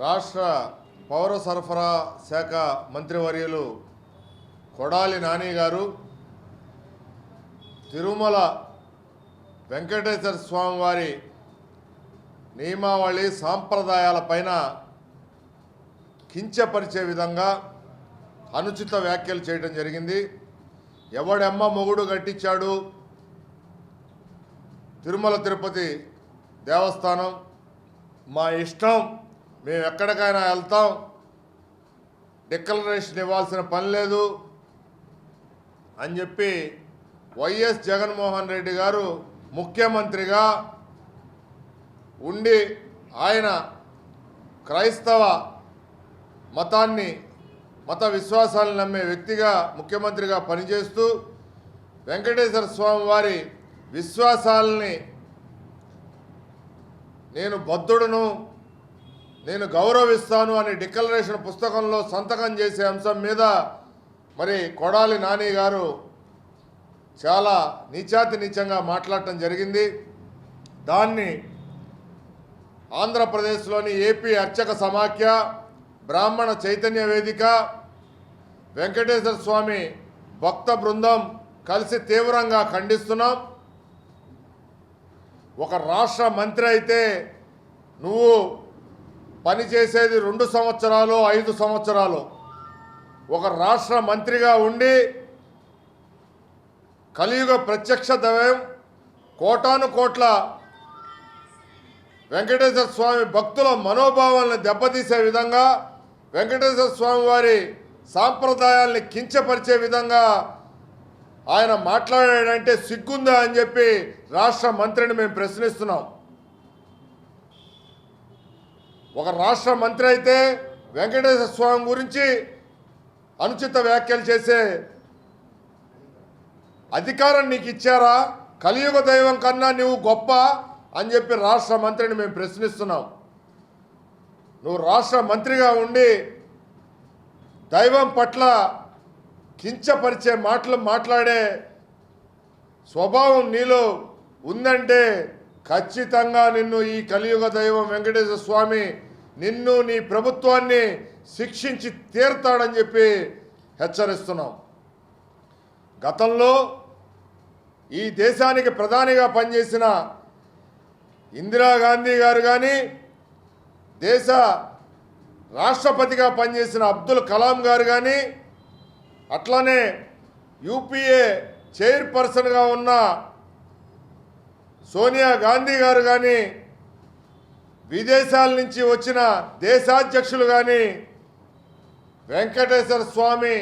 రాష్ట్ర పౌర సరఫరా శాఖ మంత్రివర్యులు కొడాలి నాని గారు తిరుమల వెంకటేశ్వర స్వామి వారి నియమావళి సాంప్రదాయాలపైన కించపరిచే విధంగా అనుచిత వ్యాఖ్యలు చేయడం జరిగింది. ఎవడెమ్మ మొగుడు కట్టించాడు, తిరుమల తిరుపతి దేవస్థానం మా ఇష్టం, మేము ఎక్కడికైనా వెళ్తాం, డిక్లరేషన్ ఇవ్వాల్సిన పని లేదు అని చెప్పి వైఎస్ జగన్మోహన్ రెడ్డి గారు ముఖ్యమంత్రిగా ఉండి ఆయన క్రైస్తవ మతాన్ని మత విశ్వాసాలను నమ్మే వ్యక్తిగా ముఖ్యమంత్రిగా పనిచేస్తూ వెంకటేశ్వర స్వామి వారి విశ్వాసాలని నేను బద్ధుడును, నేను గౌరవిస్తాను అని డిక్లరేషన్ పుస్తకంలో సంతకం చేసే అంశం మీద మరి కొడాలి నాని గారు చాలా నీచాతి నీచంగా మాట్లాడటం జరిగింది. దాన్ని ఆంధ్రప్రదేశ్లోని ఏపీ అర్చక సమాఖ్య, బ్రాహ్మణ చైతన్య వేదిక, వెంకటేశ్వర స్వామి భక్త బృందం కలిసి తీవ్రంగా ఖండిస్తున్నాం. ఒక రాష్ట్ర మంత్రి అయితే నువ్వు పనిచేసేది 2 సంవత్సరాలు 5 సంవత్సరాలు, ఒక రాష్ట్ర మంత్రిగా ఉండి కలియుగ ప్రత్యక్ష దైవం కోటాను కోట్ల వెంకటేశ్వర స్వామి భక్తుల మనోభావాలను దెబ్బతీసే విధంగా, వెంకటేశ్వర స్వామి వారి సాంప్రదాయాల్ని కించపరిచే విధంగా ఆయన మాట్లాడాడంటే సిగ్గుందా అని చెప్పి రాష్ట్ర మంత్రిని మేము ప్రశ్నిస్తున్నాం. ఒక రాష్ట్ర మంత్రి అయితే వెంకటేశ్వర స్వామి గురించి అనుచిత వ్యాఖ్యలు చేసే అధికారం నీకు ఇచ్చారా? కలియుగ దైవం కన్నా నువ్వు గొప్ప అని చెప్పి రాష్ట్ర మంత్రిని మేము ప్రశ్నిస్తున్నాం. నువ్వు రాష్ట్ర మంత్రిగా ఉండి దైవం పట్ల కించపరిచే మాటలు మాట్లాడే స్వభావం నీలో ఉందంటే ఖచ్చితంగా నిన్ను ఈ కలియుగ దైవం వెంకటేశ్వర స్వామి నిన్ను నీ ప్రభుత్వాన్ని శిక్షించి తీరుతాడని చెప్పి హెచ్చరిస్తున్నాం. గతంలో ఈ దేశానికి ప్రధానిగా పనిచేసిన ఇందిరాగాంధీ గారు కానీ, దేశ రాష్ట్రపతిగా పనిచేసిన అబ్దుల్ కలాం గారు కానీ, అట్లానే యూపీఏ చైర్పర్సన్గా ఉన్న సోనియా గాంధీ గారు కానీ, విదేశాల నుంచి వచ్చిన దేశాధ్యక్షులు కానీ వెంకటేశ్వర స్వామి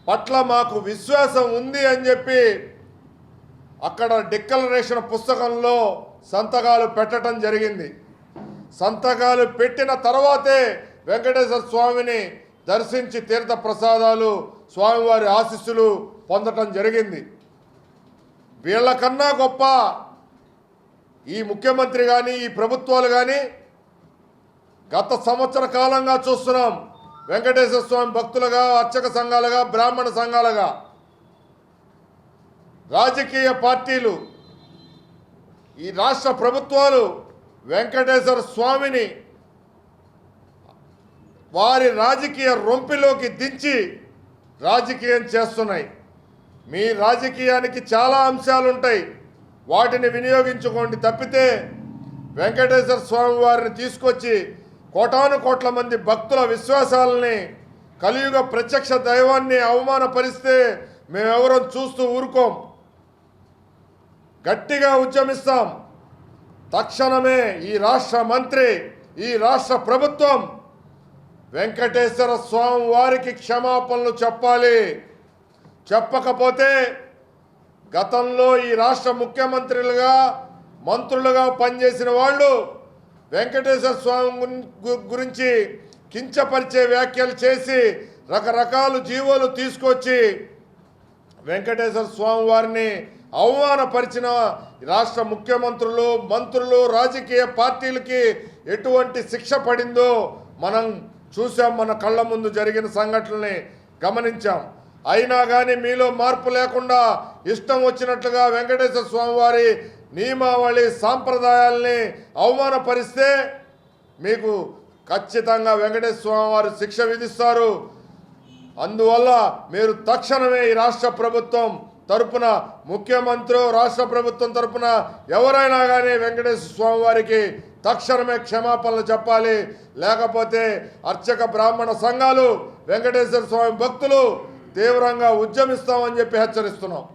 పట్ల మాకు విశ్వాసం ఉంది అని చెప్పి అక్కడ డిక్లరేషన్ పుస్తకంలో సంతకాలు పెట్టడం జరిగింది. సంతకాలు పెట్టిన తర్వాతే వెంకటేశ్వర స్వామిని దర్శించి తీర్థ ప్రసాదాలు, స్వామివారి ఆశీస్సులు పొందటం జరిగింది. వీళ్ళకన్నా గొప్ప ఈ ముఖ్యమంత్రి కానీ, ఈ ప్రభుత్వాలు కానీ గత సంవత్సర కాలంగా చూస్తున్నాం. వెంకటేశ్వర స్వామి భక్తులుగా, అర్చక సంఘాలుగా, బ్రాహ్మణ సంఘాలుగా, రాజకీయ పార్టీలు, ఈ రాష్ట్ర ప్రభుత్వాలు వెంకటేశ్వర స్వామిని వారి రాజకీయ రొంపిలోకి దించి రాజకీయం చేస్తున్నాయి. మీ రాజకీయానికి చాలా అంశాలు ఉంటాయి, వాటిని వినియోగించుకోండి తప్పితే వెంకటేశ్వర స్వామి వారిని తీసుకొచ్చి కోటాను కోట్ల మంది భక్తుల విశ్వాసాలని, కలియుగ ప్రత్యక్ష దైవాన్ని అవమానపరిస్తే మేమెవరం చూస్తూ ఊరుకోం. గట్టిగా ఉద్యమిస్తాం. తక్షణమే ఈ రాష్ట్ర మంత్రి, ఈ రాష్ట్ర ప్రభుత్వం వెంకటేశ్వర స్వామి వారికి క్షమాపణలు చెప్పాలి. చెప్పకపోతే గతంలో ఈ రాష్ట్ర ముఖ్యమంత్రులుగా, మంత్రులుగా పనిచేసిన వాళ్ళు వెంకటేశ్వర స్వామి గురించి కించపరిచే వ్యాఖ్యలు చేసి రకరకాల జీవోలు తీసుకొచ్చి వెంకటేశ్వర స్వామి వారిని అవమానపరిచిన రాష్ట్ర ముఖ్యమంత్రులు, మంత్రులు, రాజకీయ పార్టీలకి ఎటువంటి శిక్ష పడిందో మనం చూసాం. మన కళ్ళ ముందు జరిగిన సంఘటనల్ని గమనించాం. అయినా కానీ మీలో మార్పు లేకుండా ఇష్టం వచ్చినట్లుగా వెంకటేశ్వర స్వామి వారి నియమావళి సాంప్రదాయాల్ని అవమానపరిస్తే మీకు ఖచ్చితంగా వెంకటేశ్వర స్వామి వారు శిక్ష విధిస్తారు. అందువల్ల మీరు తక్షణమే ఈ రాష్ట్ర ప్రభుత్వం తరపున ముఖ్యమంత్రి, రాష్ట్ర ప్రభుత్వం తరపున ఎవరైనా కానీ వెంకటేశ్వర స్వామి వారికి తక్షణమే క్షమాపణలు చెప్పాలి. లేకపోతే అర్చక బ్రాహ్మణ సంఘాలు, వెంకటేశ్వర స్వామి భక్తులు తీవ్రంగా ఉద్యమిస్తామని చెప్పి హెచ్చరిస్తున్నాం.